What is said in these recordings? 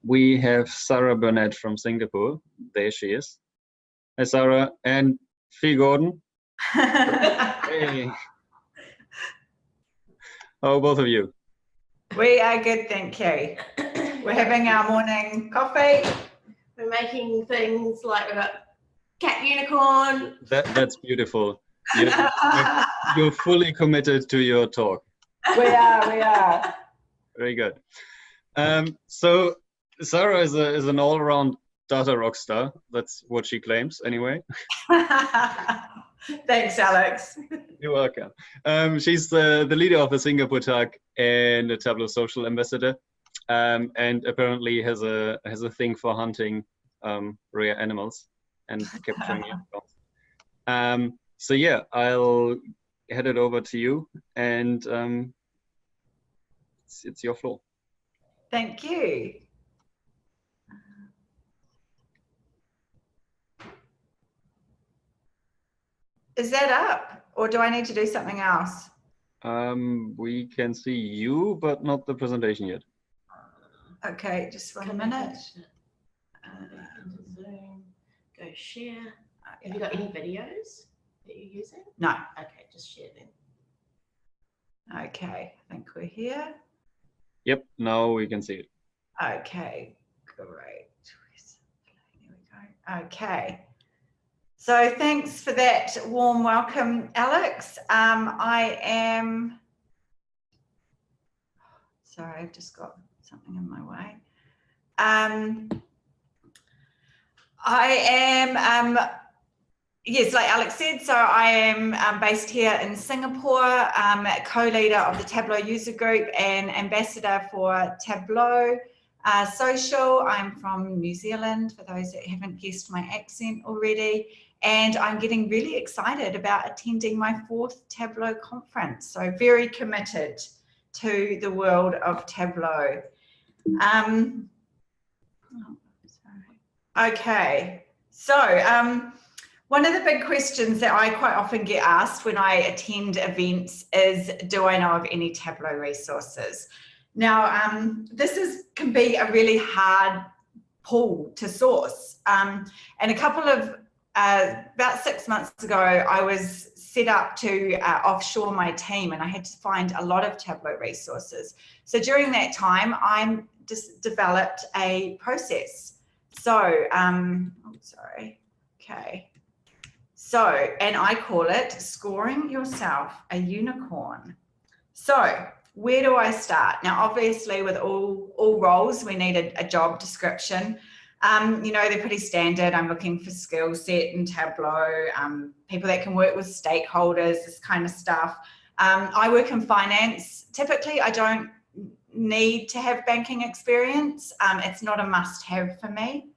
we have Sarah Burnett from Singapore. There she is. Hi, Sarah. And Fee Gordon. Hey. How are both of you? We are good, thank you. We're having our morning coffee. We're making things like we've got cat unicorn. That's beautiful. You're fully committed to your talk. We are. Very good. So Sarah is an all-around data rock star. That's what she claims, anyway. Thanks, Alex. You're welcome. She's the leader of the Singapore Tag and a Tableau social ambassador, and apparently has a thing for hunting rare animals and capturing unicorns. So yeah, I'll head it over to you, and it's your floor. Thank you. Is that up, or do I need to do something else? We can see you, but not the presentation yet. Okay, just 1 minute. Zoom, go share. Have you got any videos that you're using? No. Okay, just share them. Okay, I think we're here. Yep, now we can see it. Okay, great. Here we go. Okay. So thanks for that warm welcome, Alex. I am, sorry, I've just got something in my way. I am, yes, like Alex said, so I am based here in Singapore, co-leader of the Tableau user group and ambassador for Tableau Social. I'm from New Zealand, for those that haven't guessed my accent already. And I'm getting really excited about attending my 4th Tableau conference. So very committed to the world of Tableau. Okay, so one of the big questions that I quite often get asked when I attend events is, do I know of any Tableau resources? Now, this can be a really hard pull to source. And a couple of about 6 months ago, I was set up to offshore my team, and I had to find a lot of Tableau resources. So during that time, I just developed a process. So, okay. So, and I call it scoring yourself a unicorn. So, where do I start? Now, obviously, with all roles, we need a job description. You know, they're pretty standard. I'm looking for skill set in Tableau, people that can work with stakeholders, this kind of stuff. I work in finance. Typically, I don't need to have banking experience. It's not a must-have for me.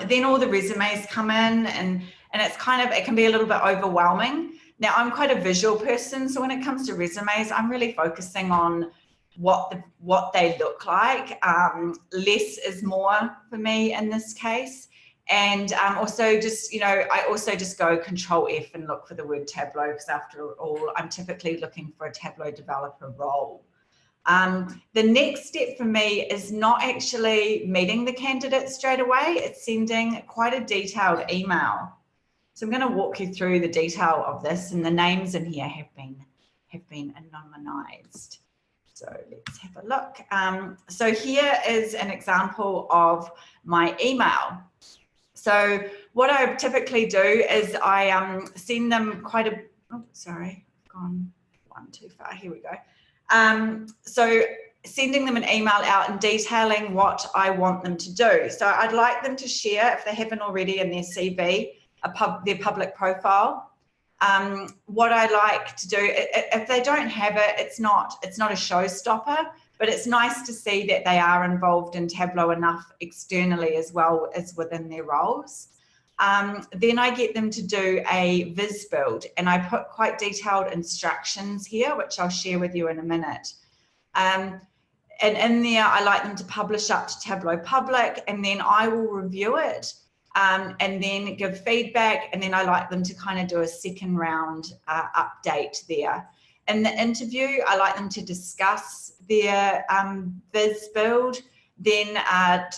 Then all the resumes come in, and it's kind of, it can be a little bit overwhelming. Now, I'm quite a visual person, so when it comes to resumes, I'm really focusing on what they look like. Less is more for me in this case. And also just, you know, I also just go Control F and look for the word Tableau, because after all, I'm typically looking for a Tableau developer role. The next step for me is not actually meeting the candidate straight away. It's sending quite a detailed email. So I'm going to walk you through the detail of this, and the names in here have been anonymized. So let's have a look. So here is an example of my email. So what I typically do is I send them quite a, oh, sorry, I've gone one too far. Here we go. So sending them an email out and detailing what I want them to do. So I'd like them to share, if they haven't already in their CV, their public profile. What I like to do, if they don't have it, it's not a showstopper, but it's nice to see that they are involved in Tableau enough externally as well as within their roles. Then I get them to do a viz build, and I put quite detailed instructions here, which I'll share with you in a minute. And in there, I like them to publish up to Tableau Public, and then I will review it and then give feedback, and then I like them to kind of do a second round update there. In the interview, I like them to discuss their viz build, Then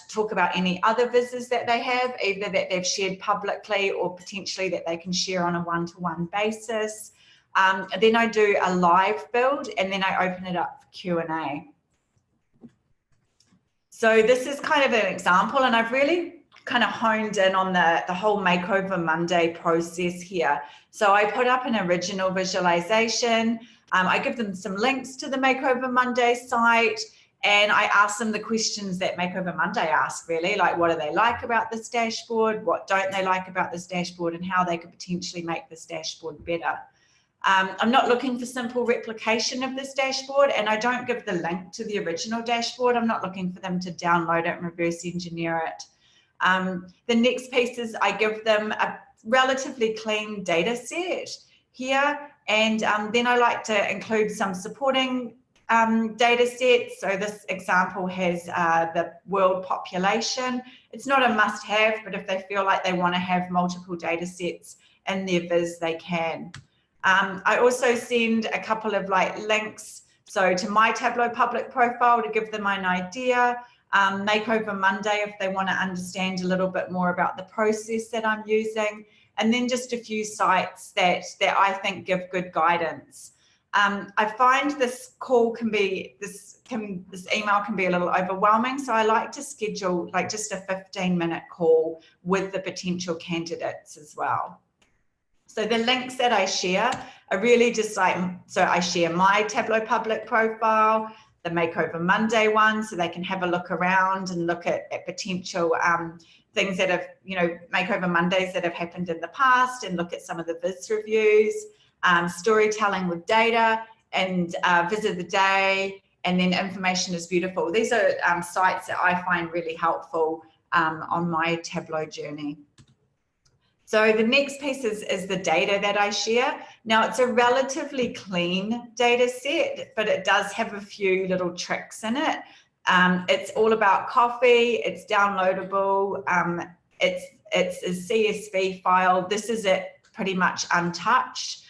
talk about any other visitors that they have, either that they've shared publicly or potentially that they can share on a one-to-one basis. Then I do a live build, and then I open it up for Q&A. So this is kind of an example, and I've really kind of honed in on the whole Makeover Monday process here. So I put up an original visualization. I give them some links to the Makeover Monday site, and I ask them the questions that Makeover Monday asks, really, like what do they like about this dashboard, what don't they like about this dashboard, and how they could potentially make this dashboard better. I'm not looking for simple replication of this dashboard, and I don't give the link to the original dashboard. I'm not looking for them to download it and reverse engineer it. The next piece is I give them a relatively clean data set here, and then I like to include some supporting data sets. So this example has the world population. It's not a must-have, but if they feel like they want to have multiple data sets in their viz, they can. I also send a couple of links, so to my Tableau public profile to give them an idea, Makeover Monday if they want to understand a little bit more about the process that I'm using, and then just a few sites that I think give good guidance. I find this call can be, this email can be a little overwhelming, so I like to schedule just a 15-minute call with the potential candidates as well. So the links that I share are really just so I share my Tableau public profile, the Makeover Monday one, so they can have a look around and look at potential things that have, Makeover Mondays that have happened in the past, and look at some of the viz reviews, storytelling with data, and visit of the day, and then information is beautiful. These are sites that I find really helpful on my Tableau journey. So the next piece is the data that I share. Now it's a relatively clean data set, but it does have a few little tricks in it. It's all about coffee, it's downloadable, it's a CSV file. This is it pretty much untouched.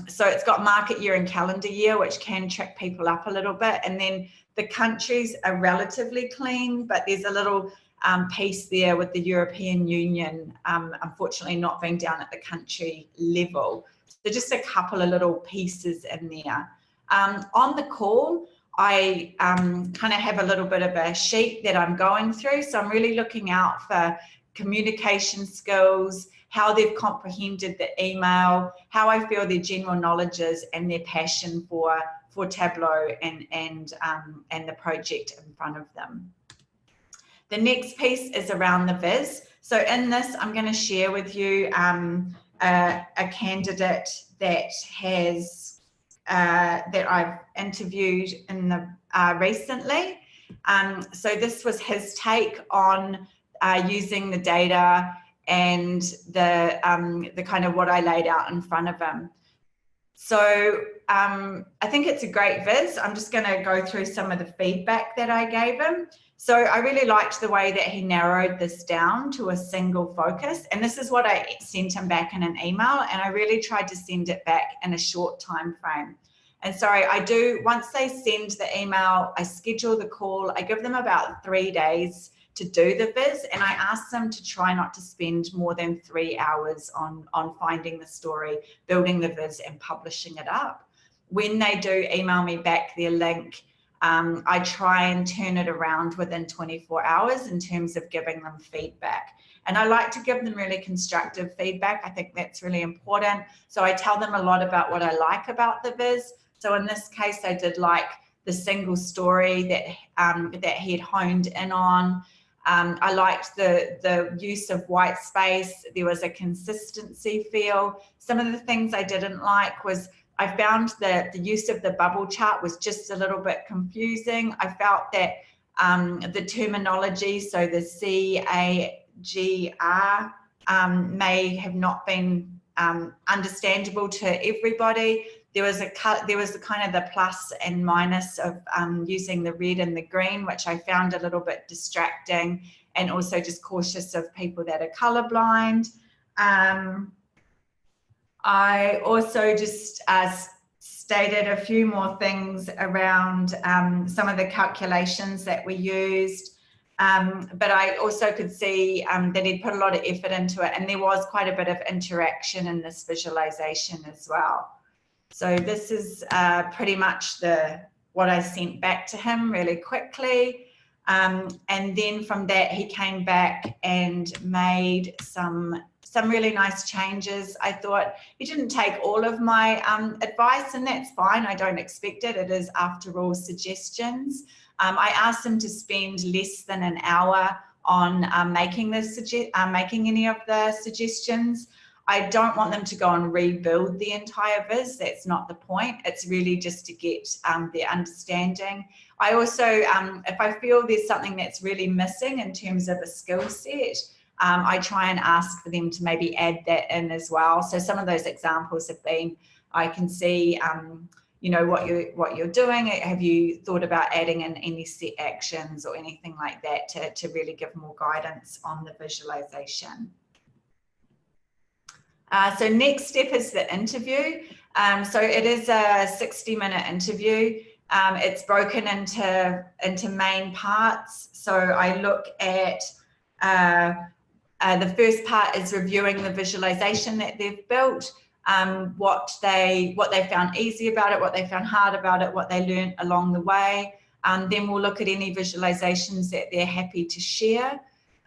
So it's got market year and calendar year, which can trick people up a little bit. And then the countries are relatively clean, but there's a little piece there with the European Union, unfortunately not being down at the country level. So just a couple of little pieces in there. On the call, I kind of have a little bit of a sheet that I'm going through. So I'm really looking out for communication skills, how they've comprehended the email, how I feel their general knowledge is, and their passion for Tableau and the project in front of them. The next piece is around the viz. So in this, I'm going to share with you a candidate that has that I've interviewed in the recently. So this was his take on using the data and the kind of what I laid out in front of him. So I think it's a great viz. I'm just going to go through some of the feedback that I gave him. So I really liked the way that he narrowed this down to a single focus. And this is what I sent him back in an email. And I really tried to send it back in a short time frame. And sorry, once they send the email, I schedule the call. I give them about 3 days to do the viz. And I ask them to try not to spend more than 3 hours on finding the story, building the viz, and publishing it up. When they do email me back their link, I try and turn it around within 24 hours in terms of giving them feedback. And I like to give them really constructive feedback. I think that's really important. So I tell them a lot about what I like about the viz. So in this case, I did like the single story that he had honed in on. I liked the use of white space. There was a consistency feel. Some of the things I didn't like was I found that the use of the bubble chart was just a little bit confusing. I felt that the terminology, so the CAGR, may have not been understandable to everybody. There was a kind of the plus and minus of using the red and the green, which I found a little bit distracting, and also just cautious of people that are colorblind. I also just stated a few more things around some of the calculations that we used. But I also could see that he'd put a lot of effort into it, and there was quite a bit of interaction in this visualization as well. So this is pretty much what I sent back to him really quickly. And then from that, he came back and made some really nice changes. I thought he didn't take all of my advice, and that's fine. I don't expect it. It is, after all, suggestions. I asked him to spend less than an hour on making any of the suggestions. I don't want them to go and rebuild the entire viz. That's not the point. It's really just to get their understanding. I also, if I feel there's something that's really missing in terms of a skill set, I try and ask for them to maybe add that in as well. So some of those examples have been, I can see, you know, what you're doing. Have you thought about adding in any set actions or anything like that to really give more guidance on the visualization? So next step is the interview. So it is a 60-minute interview. It's broken into main parts. So I look at the first part is reviewing the visualization that they've built, what they found easy about it, what they found hard about it, what they learned along the way. Then we'll look at any visualizations that they're happy to share.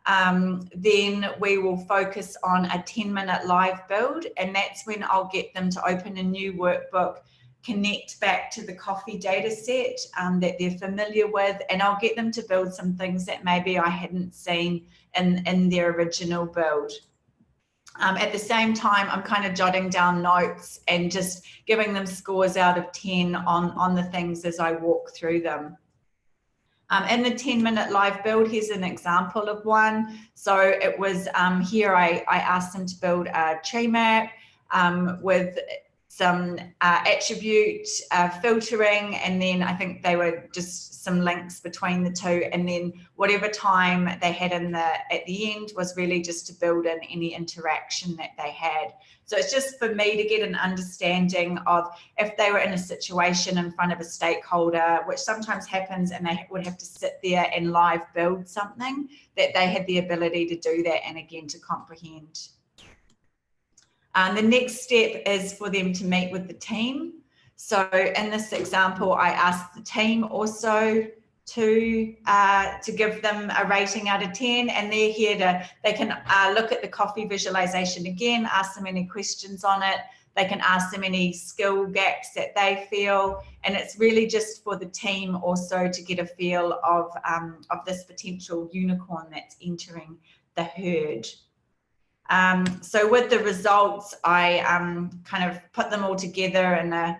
Then we will focus on a 10-minute live build, and that's when I'll get them to open a new workbook, connect back to the coffee data set that they're familiar with, and I'll get them to build some things that maybe I hadn't seen in their original build. At the same time, I'm kind of jotting down notes and just giving them scores out of 10 on the things as I walk through them. In the 10-minute live build, here's an example of one. So it was here I asked them to build a tree map with some attribute filtering, and then I think they were just some links between the two, and then whatever time they had at the end was really just to build in any interaction that they had. So it's just for me to get an understanding of if they were in a situation in front of a stakeholder, which sometimes happens, and they would have to sit there and live build something, that they had the ability to do that and again to comprehend. The next step is for them to meet with the team. So in this example, I asked the team also to give them a rating out of 10, and they're here they can look at the coffee visualization again, ask them any questions on it. They can ask them any skill gaps that they feel, and it's really just for the team also to get a feel of this potential unicorn that's entering the herd. So with the results, I kind of put them all together in a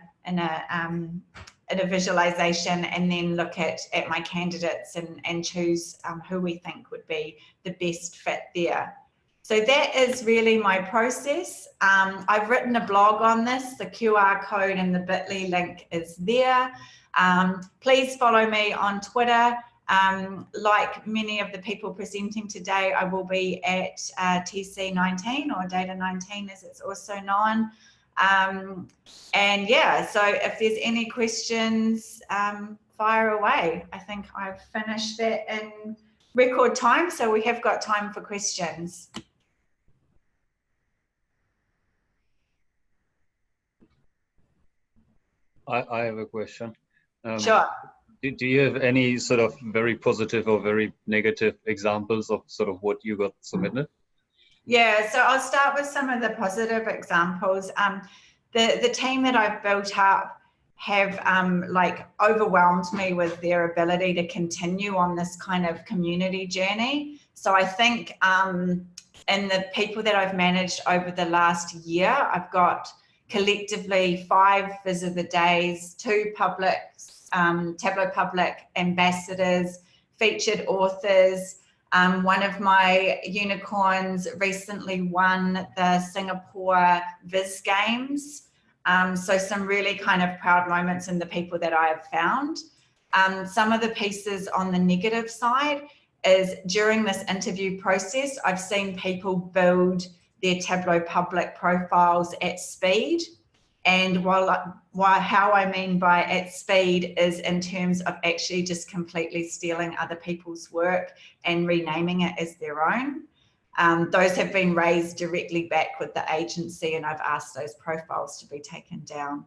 visualization, and then look at my candidates and choose who we think would be the best fit there. So that is really my process. I've written a blog on this. The QR code and the bit.ly link is there. Please follow me on Twitter. Like many of the people presenting today, I will be at TC19, or Data 19 as it's also known. And yeah, so if there's any questions, fire away. I think I've finished that in record time, so we have got time for questions. I have a question. Sure. Do you have any sort of very positive or very negative examples of sort of what you got submitted? Yeah, so I'll start with some of the positive examples. The team that I've built up have like overwhelmed me with their ability to continue on this kind of community journey. So I think in the people that I've managed over the last year, I've got collectively 5 Viz of the Days, 2 Tableau Public ambassadors, featured authors. One of my unicorns recently won the Singapore Viz Games. So some really kind of proud moments in the people that I have found. Some of the pieces on the negative side is during this interview process, I've seen people build their Tableau Public profiles at speed. And how I mean by at speed is in terms of actually just completely stealing other people's work and renaming it as their own. Those have been raised directly back with the agency, and I've asked those profiles to be taken down.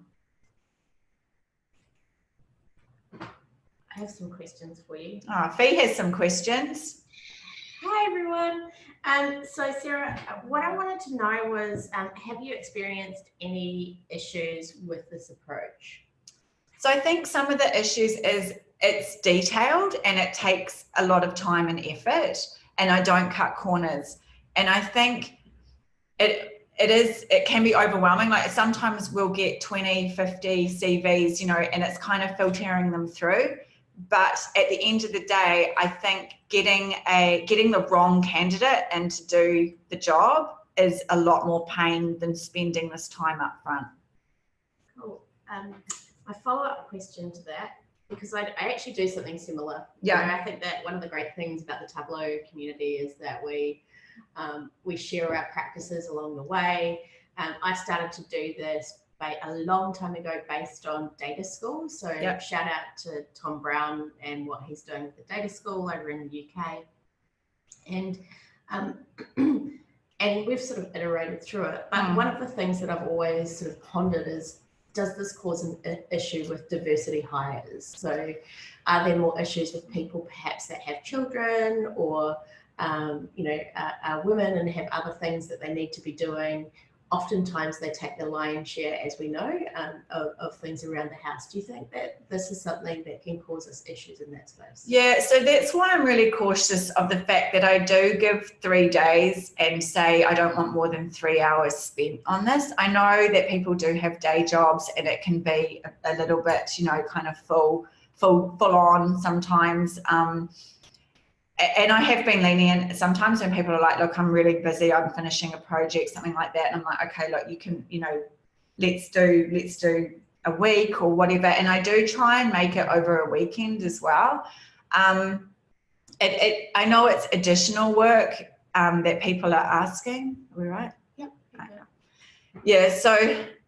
I have some questions for you. Oh, Fee has some questions. Hi everyone. So Sarah, what I wanted to know was, have you experienced any issues with this approach? So I think some of the issues is it's detailed and it takes a lot of time and effort, and I don't cut corners. And I think it can be overwhelming. Like sometimes we'll get 20, 50 CVs, you know, and it's kind of filtering them through. But at the end of the day, I think getting the wrong candidate and to do the job is a lot more pain than spending this time up front. Cool. My follow-up question to that, because I actually do something similar. Yeah. You know, I think that one of the great things about the Tableau community is that we share our practices along the way. I started to do this a long time ago based on data school. So yep. Shout out to Tom Brown and what he's doing with the data school over in the UK. And and we've sort of iterated through it. But one of the things that I've always sort of pondered is, does this cause an issue with diversity hires? So are there more issues with people perhaps that have children or you know, are women and have other things that they need to be doing? Oftentimes they take the lion's share, as we know, of things around the house. Do you think that this is something that can cause us issues in that space? Yeah, so that's why I'm really cautious of the fact that I do give 3 days and say I don't want more than 3 hours spent on this. I know that people do have day jobs and it can be a little bit, you know, kind of full on sometimes. And I have been lenient sometimes when people are like, look, I'm really busy, I'm finishing a project, something like that. And I'm like, okay, look, you can, you know, let's do a week or whatever. And I do try and make it over a weekend as well. I know it's additional work that people are asking. Are we right? Yep. Yeah, so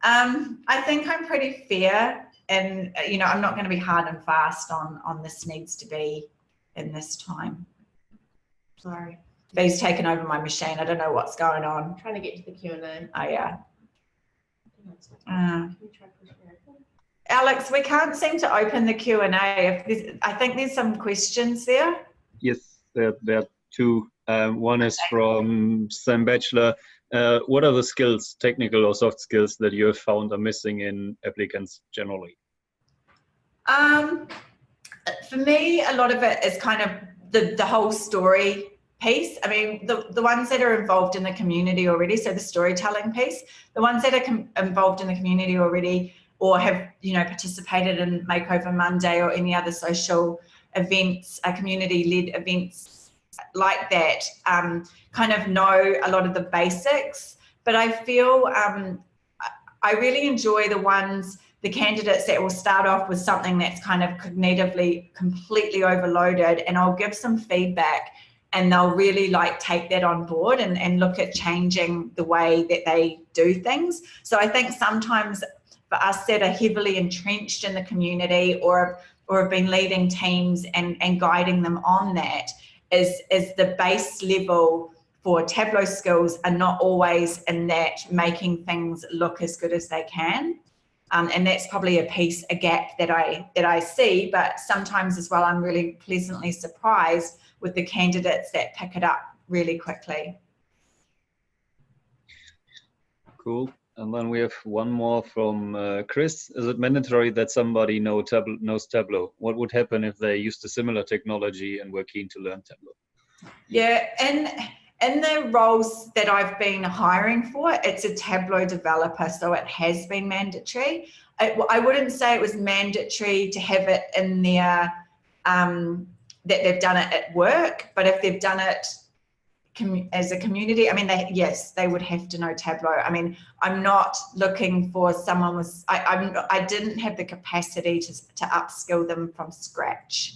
I think I'm pretty fair, and, you know, I'm not going to be hard and fast on this needs to be in this time. Sorry. He's taken over my machine. I don't know what's going on. I'm trying to get to the Q&A. Oh, yeah. Can you try pushing it open? Alex, we can't seem to open the Q&A. I think there's some questions there. Yes, there are two. One is from Sam Batchelor. What are the skills, technical or soft skills, that you have found are missing in applicants generally? For me, a lot of it is kind of the whole story piece. I mean, the ones that are involved in the community already, so the storytelling piece, the ones that are involved in the community already or have, you know, participated in Makeover Monday or any other social events, community-led events like that, kind of know a lot of the basics. But I feel I really enjoy the candidates that will start off with something that's kind of cognitively completely overloaded, and I'll give some feedback and they'll really like take that on board and look at changing the way that they do things. So I think sometimes for us that are heavily entrenched in the community or have been leading teams and guiding them on that is the base level for Tableau skills are not always in that making things look as good as they can. And that's probably a gap that I see, but sometimes as well, I'm really pleasantly surprised with the candidates that pick it up really quickly. Cool. And then we have one more from Chris. Is it mandatory that somebody knows Tableau? What would happen if they used a similar technology and were keen to learn Tableau? Yeah, in the roles that I've been hiring for, it's a Tableau developer, so it has been mandatory. I wouldn't say it was mandatory to have it in their, that they've done it at work, but if they've done it as a community, I mean, yes, they would have to know Tableau. I mean, I'm not looking for someone with, I didn't have the capacity to upskill them from scratch.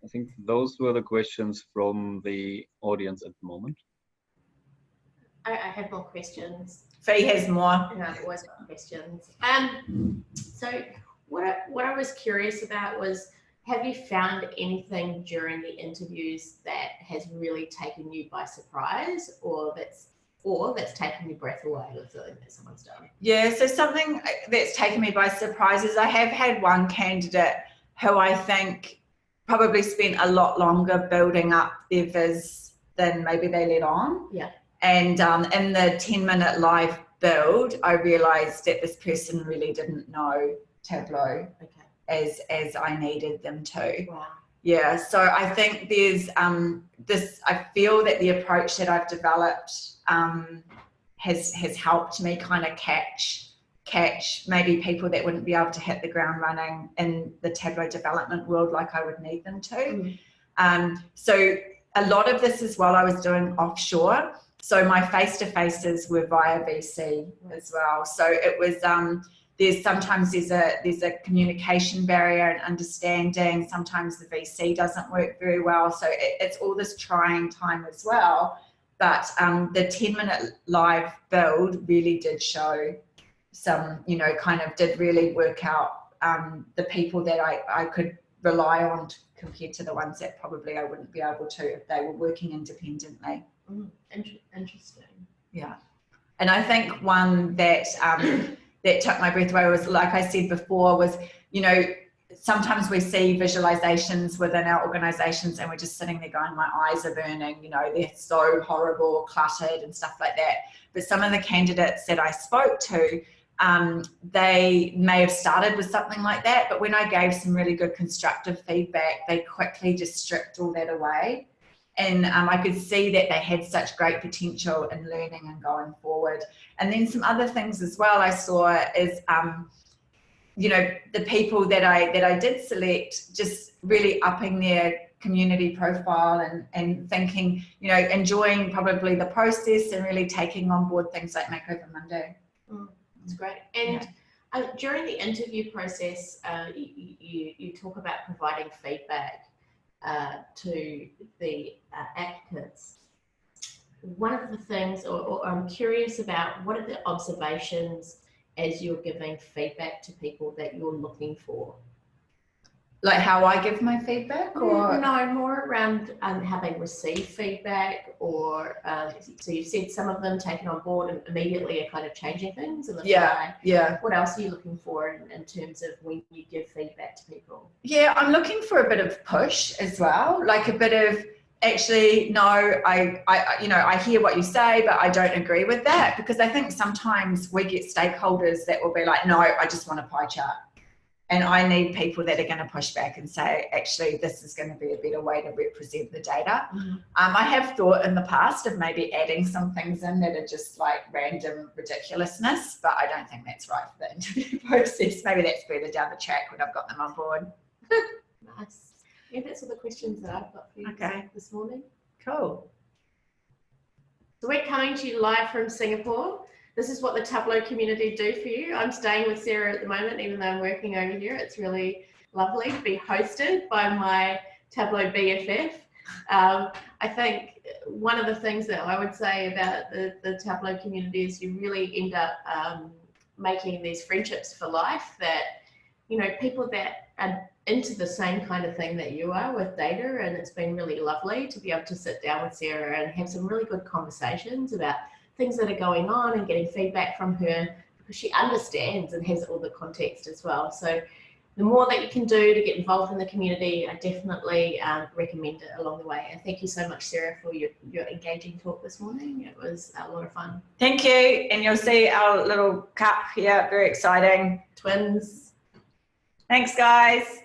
I think those were the questions from the audience at the moment. I have more questions. Fee has more. Yeah, I've always got questions. So what I was curious about was, have you found anything during the interviews that has really taken you by surprise, or that's taken your breath away with something that someone's done? Yeah, so something that's taken me by surprise is I have had one candidate who I think probably spent a lot longer building up their viz than maybe they let on. Yeah. And in the 10-minute live build, I realised that this person really didn't know Tableau as I needed them to. Wow. Yeah, so I think there's I feel that the approach that I've developed has helped me kind of catch maybe people that wouldn't be able to hit the ground running in the Tableau development world like I would need them to. So a lot of this as well I was doing offshore. So my face-to-faces were via VC as well. So it was sometimes there's a communication barrier and understanding. Sometimes the VC doesn't work very well. So it's all this trying time as well. But the 10-minute live build really did show some, kind of did really work out the people that I could rely on compared to the ones that probably I wouldn't be able to if they were working independently. Interesting. Yeah. And I think one that that took my breath away was, like I said before, was, sometimes we see visualizations within our organizations and we're just sitting there going, my eyes are burning, they're so horrible, cluttered and stuff like that. But some of the candidates that I spoke to, they may have started with something like that, but when I gave some really good constructive feedback, they quickly just stripped all that away. And I could see that they had such great potential in learning and going forward. And then some other things as well I saw is, the people that I did select, just really upping their community profile and thinking, enjoying probably the process and really taking on board things like Makeover Monday. That's great. And during the interview process, you talk about providing feedback to the applicants. One of the things, or I'm curious about, what are the observations as you're giving feedback to people that you're looking for? Like how I give my feedback, or no, more around how they receive feedback, or so you said some of them taken on board and immediately are kind of changing things. Yeah. What else are you looking for in terms of when you give feedback to people? Yeah, I'm looking for a bit of push as well, like a bit of, actually, no, I hear what you say, but I don't agree with that, because I think sometimes we get stakeholders that will be like, no, I just want a pie chart. And I need people that are going to push back and say, actually, this is going to be a better way to represent the data. I have thought in the past of maybe adding some things in that are just like random ridiculousness, but I don't think that's right for the interview process. Maybe that's further down the track when I've got them on board. Nice. Yeah, that's all the questions that I've got for you this morning. Cool. So we're coming to you live from Singapore. This is what the Tableau community do for you. I'm staying with Sarah at the moment, even though I'm working over here. It's really lovely to be hosted by my Tableau BFF. I think one of the things that I would say about the Tableau community is you really end up making these friendships for life, that, people that are into the same kind of thing that you are with data, and it's been really lovely to be able to sit down with Sarah and have some really good conversations about things that are going on and getting feedback from her, because she understands and has all the context as well. So the more that you can do to get involved in the community, I definitely recommend it along the way. And thank you so much, Sarah, for your engaging talk this morning. It was a lot of fun. Thank you. And you'll see our little cup here, very exciting. Twins. Thanks, guys.